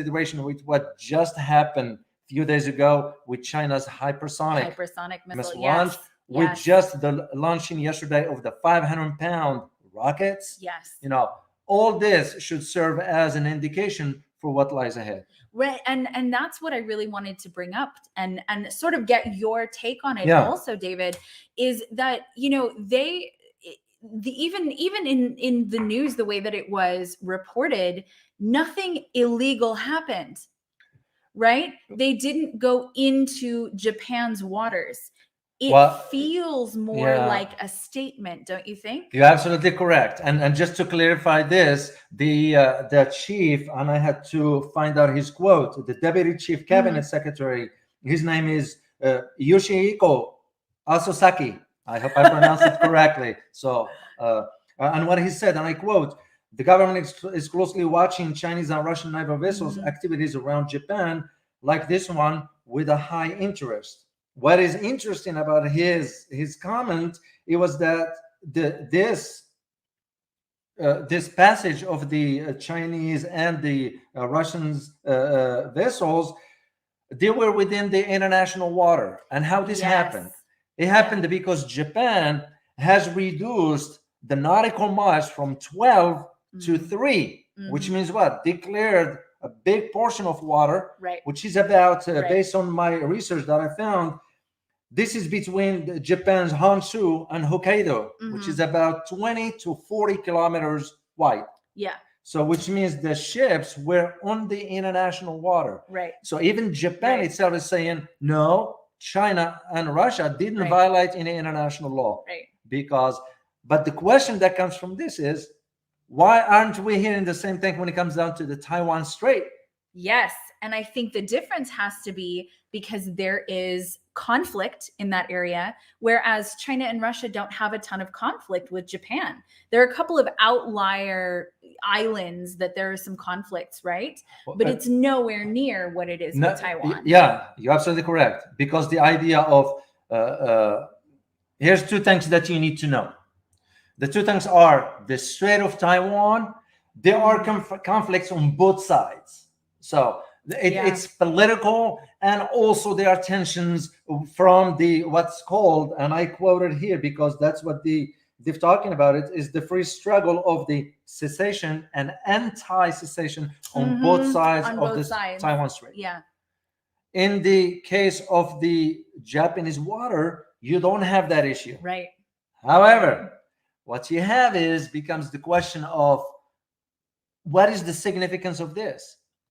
consideration with what just happened a few days ago with China's hypersonic missile launch, yes. with just the launching yesterday of the 500-pound rockets. Yes. All this should serve as an indication for what lies ahead. Right. And that's what I really wanted to bring up and sort of get your take on it also, David, is that, they even in the news, the way that it was reported, nothing illegal happened, right? They didn't go into Japan's waters. It feels more like a statement, don't you think? You're absolutely correct. And just to clarify this, the chief, and I had to find out his quote, the deputy chief cabinet secretary, his name is Yoshihiko Asosaki. I hope I pronounced it correctly. So, and what he said, and I quote, the government is closely watching Chinese and Russian naval vessels activities around Japan, like this one, with a high interest. What is interesting about his comment, it was that this passage of the Chinese and the Russians vessels, they were within the international water. And how this happened? It happened because Japan has reduced the nautical miles from 12 to 3, which means what? Declared a big portion of water, which is about, based on my research that I found, this is between Japan's Honshu and Hokkaido, which is about 20 to 40 kilometers wide. Yeah. So which means the ships were on the international water. Right. So even Japan itself is saying, no, China and Russia didn't violate any international law. Right. But the question that comes from this is, why aren't we hearing the same thing when it comes down to the Taiwan Strait? Yes. And I think the difference has to be because there is conflict in that area, whereas China and Russia don't have a ton of conflict with Japan. There are a couple of outlier islands that there are some conflicts, right? But it's nowhere near what it is with Taiwan. Yeah, you're absolutely correct. Because the idea of, here's two things that you need to know. The two things are the Strait of Taiwan. There are conflicts on both sides. So it's political, and also there are tensions from the what's called, and I quoted here because that's what they're talking about, it is the free struggle of the cessation and anti-cessation on both sides of the Taiwan Strait. Yeah. In the case of the Japanese water, you don't have that issue. Right. However, what you have becomes the question of what is the significance of this?